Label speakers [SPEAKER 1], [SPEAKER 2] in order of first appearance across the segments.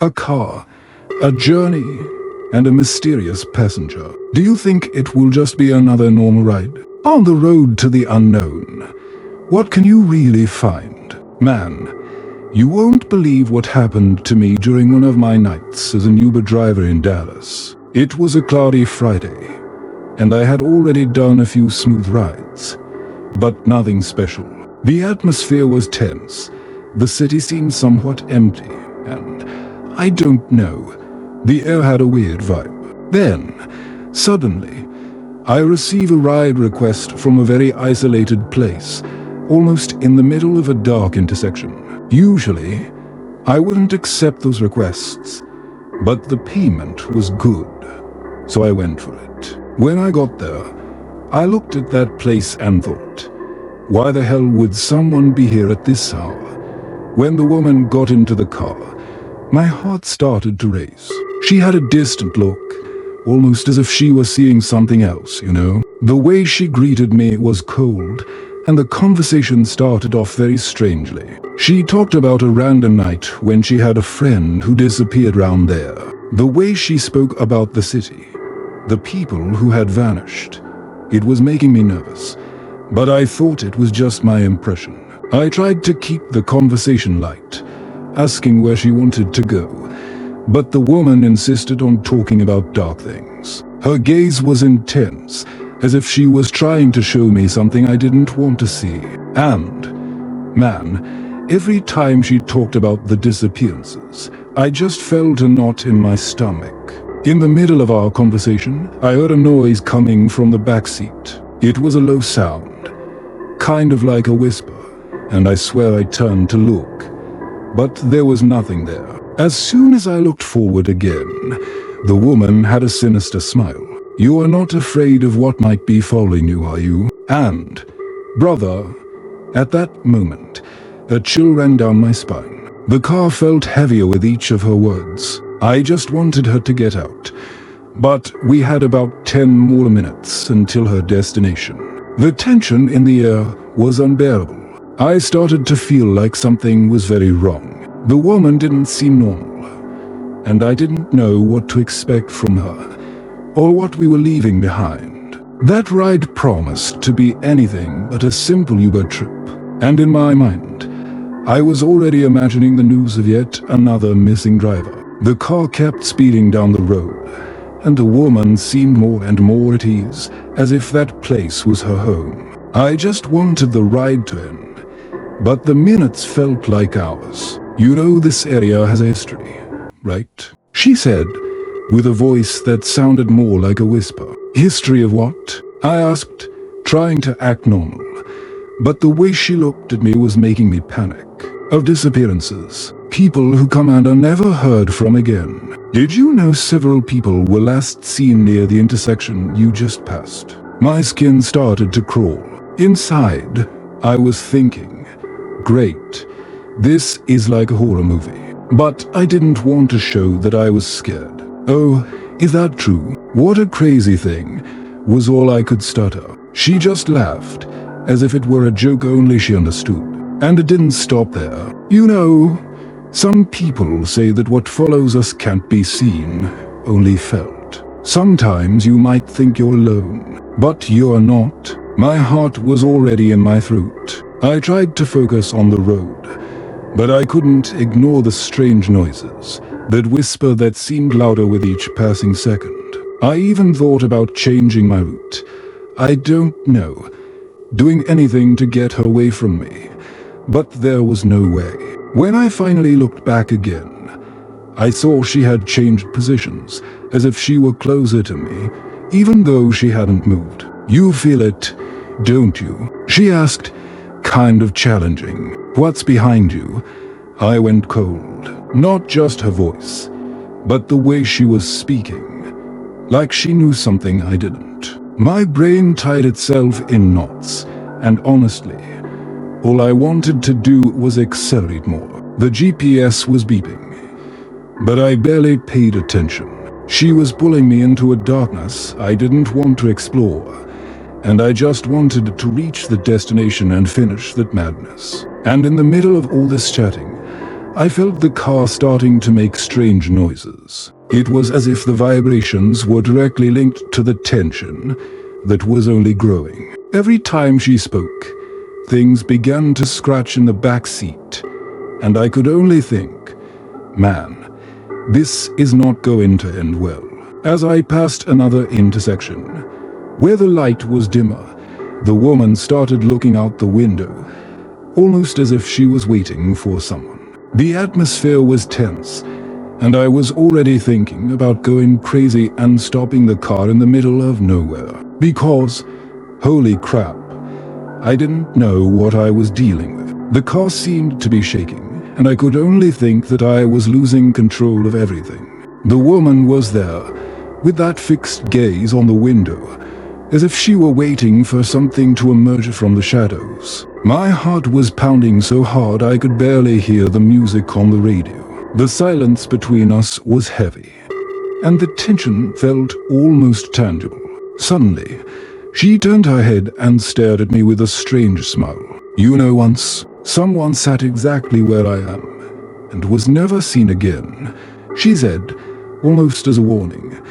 [SPEAKER 1] A car, a journey, and a mysterious passenger. Do you think it will just be another normal ride? On the road to the unknown, what can you really find? Man, you won't believe what happened to me during one of my nights as an Uber driver in Dallas. It was a cloudy Friday, and I had already done a few smooth rides, but nothing special. The atmosphere was tense, the city seemed somewhat empty, and I don't know, the air had a weird vibe. Then, suddenly, I receive a ride request from a very isolated place, almost in the middle of a dark intersection. Usually, I wouldn't accept those requests, but the payment was good, so I went for it. When I got there, I looked at that place and thought, why the hell would someone be here at this hour? When the woman got into the car, my heart started to race. She had a distant look, almost as if she was seeing something else, you know? The way she greeted me was cold, and the conversation started off very strangely. She talked about a random night when she had a friend who disappeared around there. The way she spoke about the city, the people who had vanished, it was making me nervous, but I thought it was just my impression. I tried to keep the conversation light, asking where she wanted to go, but the woman insisted on talking about dark things. Her gaze was intense, as if she was trying to show me something I didn't want to see. And, man, every time she talked about the disappearances, I just felt a knot in my stomach. In the middle of our conversation, I heard a noise coming from the back seat. It was a low sound, kind of like a whisper, and I swear I turned to look, but there was nothing there. As soon as I looked forward again, the woman had a sinister smile. You are not afraid of what might be following you, are you? And, brother, at that moment, a chill ran down my spine. The car felt heavier with each of her words. I just wanted her to get out. But we had about 10 more minutes until her destination. The tension in the air was unbearable. I started to feel like something was very wrong. The woman didn't seem normal, and I didn't know what to expect from her, or what we were leaving behind. That ride promised to be anything but a simple Uber trip, and in my mind, I was already imagining the news of yet another missing driver. The car kept speeding down the road, and the woman seemed more and more at ease, as if that place was her home. I just wanted the ride to end, but the minutes felt like hours. You know this area has a history, right? She said, with a voice that sounded more like a whisper. History of what? I asked, trying to act normal, but the way she looked at me was making me panic. Of disappearances, people who come and are never heard from again. Did you know several people were last seen near the intersection you just passed? My skin started to crawl. Inside, I was thinking, great. This is like a horror movie. But I didn't want to show that I was scared. Oh, is that true? What a crazy thing, was all I could stutter. She just laughed, as if it were a joke only she understood. And it didn't stop there. You know, some people say that what follows us can't be seen, only felt. Sometimes you might think you're alone, but you're not. My heart was already in my throat. I tried to focus on the road, but I couldn't ignore the strange noises, that whisper that seemed louder with each passing second. I even thought about changing my route. I don't know, doing anything to get her away from me, but there was no way. When I finally looked back again, I saw she had changed positions, as if she were closer to me, even though she hadn't moved. You feel it, don't you? She asked, kind of challenging. What's behind you? I went cold. Not just her voice, but the way she was speaking. Like she knew something I didn't. My brain tied itself in knots, and honestly, all I wanted to do was accelerate more. The GPS was beeping, but I barely paid attention. She was pulling me into a darkness I didn't want to explore, and I just wanted to reach the destination and finish that madness. And in the middle of all this chatting, I felt the car starting to make strange noises. It was as if the vibrations were directly linked to the tension that was only growing. Every time she spoke, things began to scratch in the back seat, and I could only think, man, this is not going to end well. As I passed another intersection, where the light was dimmer, the woman started looking out the window, almost as if she was waiting for someone. The atmosphere was tense, and I was already thinking about going crazy and stopping the car in the middle of nowhere. Because, holy crap, I didn't know what I was dealing with. The car seemed to be shaking, and I could only think that I was losing control of everything. The woman was there, with that fixed gaze on the window, as if she were waiting for something to emerge from the shadows. My heart was pounding so hard I could barely hear the music on the radio. The silence between us was heavy, and the tension felt almost tangible. Suddenly, she turned her head and stared at me with a strange smile. You know, once, someone sat exactly where I am, and was never seen again, she said, almost as a warning,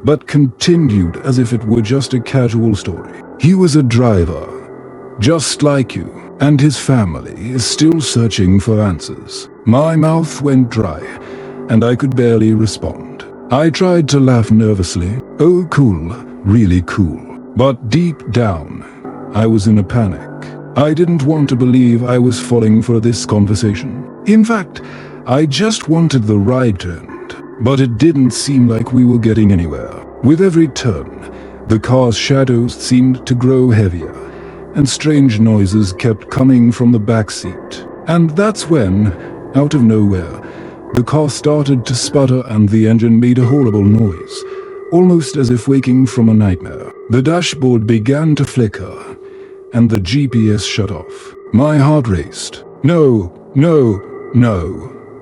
[SPEAKER 1] but continued as if it were just a casual story. He was a driver, just like you, and his family is still searching for answers. My mouth went dry, and I could barely respond. I tried to laugh nervously. Oh, cool, really cool. But deep down, I was in a panic. I didn't want to believe I was falling for this conversation. In fact, I just wanted the ride to end. But it didn't seem like we were getting anywhere. With every turn, the car's shadows seemed to grow heavier, and strange noises kept coming from the back seat. And that's when, out of nowhere, the car started to sputter and the engine made a horrible noise, almost as if waking from a nightmare. The dashboard began to flicker, and the GPS shut off. My heart raced. No,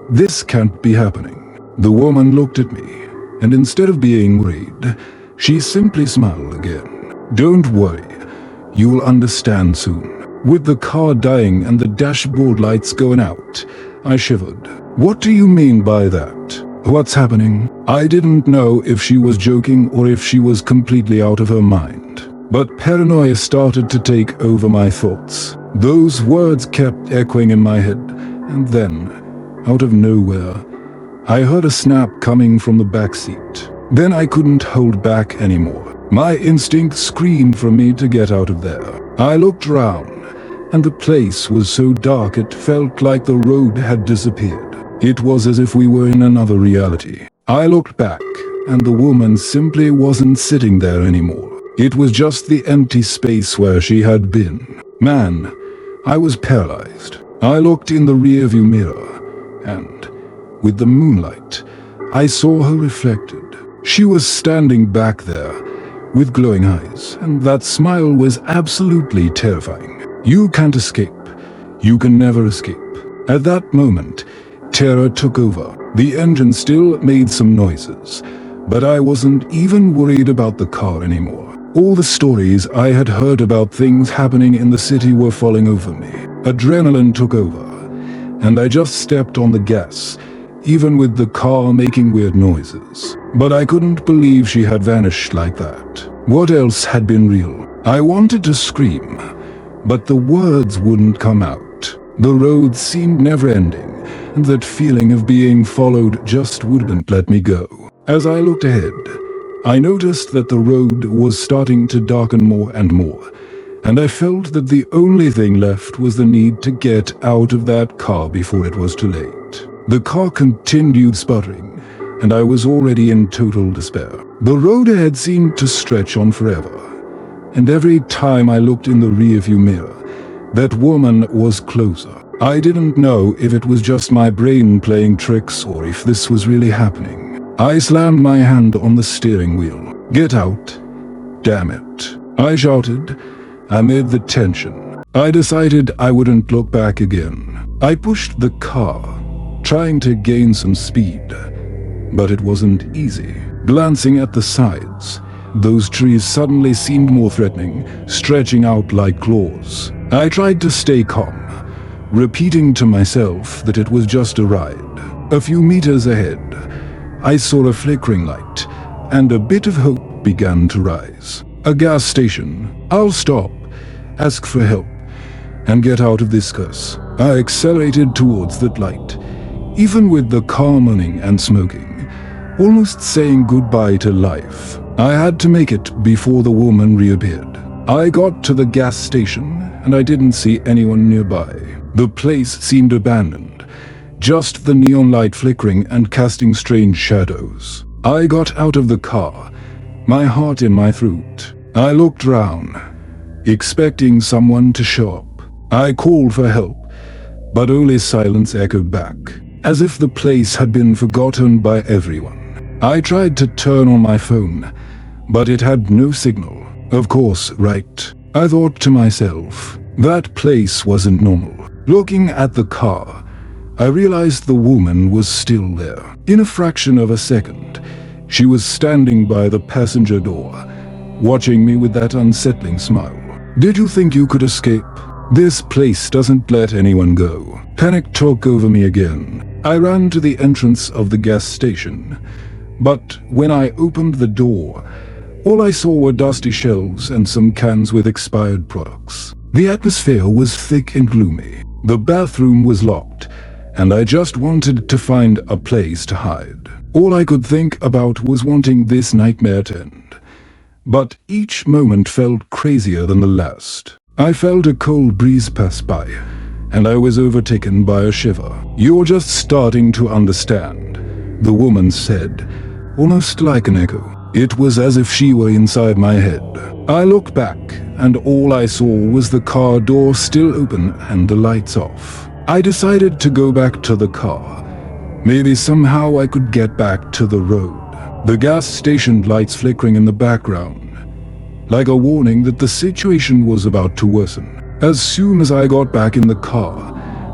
[SPEAKER 1] this can't be happening. The woman looked at me, and instead of being worried, she simply smiled again. Don't worry, you'll understand soon. With the car dying and the dashboard lights going out, I shivered. What do you mean by that? What's happening? I didn't know if she was joking or if she was completely out of her mind. But paranoia started to take over my thoughts. Those words kept echoing in my head, and then, out of nowhere, I heard a snap coming from the back seat. Then I couldn't hold back anymore. My instinct screamed for me to get out of there. I looked around, and the place was so dark it felt like the road had disappeared. It was as if we were in another reality. I looked back, and the woman simply wasn't sitting there anymore. It was just the empty space where she had been. Man, I was paralyzed. I looked in the rearview mirror, and, with the moonlight, I saw her reflected. She was standing back there, with glowing eyes, and that smile was absolutely terrifying. You can't escape. You can never escape. At that moment, terror took over. The engine still made some noises, but I wasn't even worried about the car anymore. All the stories I had heard about things happening in the city were falling over me. Adrenaline took over, and I just stepped on the gas, even with the car making weird noises. But I couldn't believe she had vanished like that. What else had been real? I wanted to scream, but the words wouldn't come out. The road seemed never-ending, and that feeling of being followed just wouldn't let me go. As I looked ahead, I noticed that the road was starting to darken more and more, and I felt that the only thing left was the need to get out of that car before it was too late. The car continued sputtering, and I was already in total despair. The road ahead seemed to stretch on forever, and every time I looked in the rearview mirror, that woman was closer. I didn't know if it was just my brain playing tricks or if this was really happening. I slammed my hand on the steering wheel. Get out. Damn it. I shouted, amid the tension. I decided I wouldn't look back again. I pushed the car, trying to gain some speed, but it wasn't easy. Glancing at the sides, those trees suddenly seemed more threatening, stretching out like claws. I tried to stay calm, repeating to myself that it was just a ride. A few meters ahead, I saw a flickering light, and a bit of hope began to rise. A gas station. I'll stop, ask for help, and get out of this curse. I accelerated towards that light, even with the car moaning and smoking, almost saying goodbye to life. I had to make it before the woman reappeared. I got to the gas station, and I didn't see anyone nearby. The place seemed abandoned, just the neon light flickering and casting strange shadows. I got out of the car, my heart in my throat. I looked round, expecting someone to show up. I called for help, but only silence echoed back, as if the place had been forgotten by everyone. I tried to turn on my phone, but it had no signal. Of course, right. I thought to myself, that place wasn't normal. Looking at the car, I realized the woman was still there. In a fraction of a second, she was standing by the passenger door, watching me with that unsettling smile. Did you think you could escape? This place doesn't let anyone go. Panic took over me again. I ran to the entrance of the gas station, but when I opened the door, all I saw were dusty shelves and some cans with expired products. The atmosphere was thick and gloomy. The bathroom was locked, and I just wanted to find a place to hide. All I could think about was wanting this nightmare to end. But each moment felt crazier than the last. I felt a cold breeze pass by, and I was overtaken by a shiver. "You're just starting to understand," the woman said, almost like an echo. It was as if she were inside my head. I looked back, and all I saw was the car door still open and the lights off. I decided to go back to the car. Maybe somehow I could get back to the road. The gas station lights flickering in the background, like a warning that the situation was about to worsen. As soon as I got back in the car,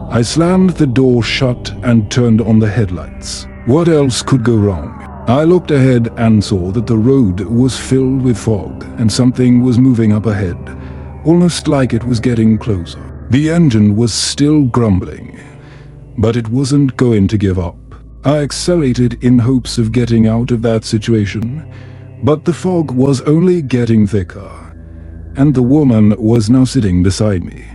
[SPEAKER 1] I slammed the door shut and turned on the headlights. What else could go wrong? I looked ahead and saw that the road was filled with fog and something was moving up ahead, almost like it was getting closer. The engine was still grumbling, but it wasn't going to give up. I accelerated in hopes of getting out of that situation, but the fog was only getting thicker, and the woman was now sitting beside me,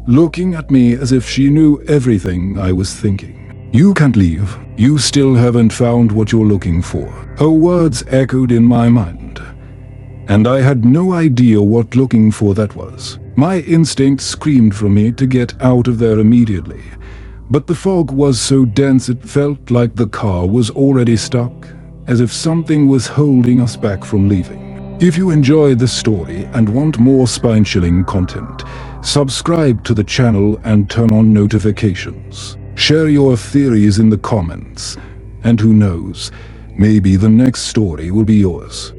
[SPEAKER 1] looking at me as if she knew everything I was thinking. "You can't leave. You still haven't found what you're looking for." Her words echoed in my mind, and I had no idea what looking for that was. My instinct screamed for me to get out of there immediately, but the fog was so dense it felt like the car was already stuck, as if something was holding us back from leaving. If you enjoyed the story and want more spine-chilling content, subscribe to the channel and turn on notifications. Share your theories in the comments, and who knows, maybe the next story will be yours.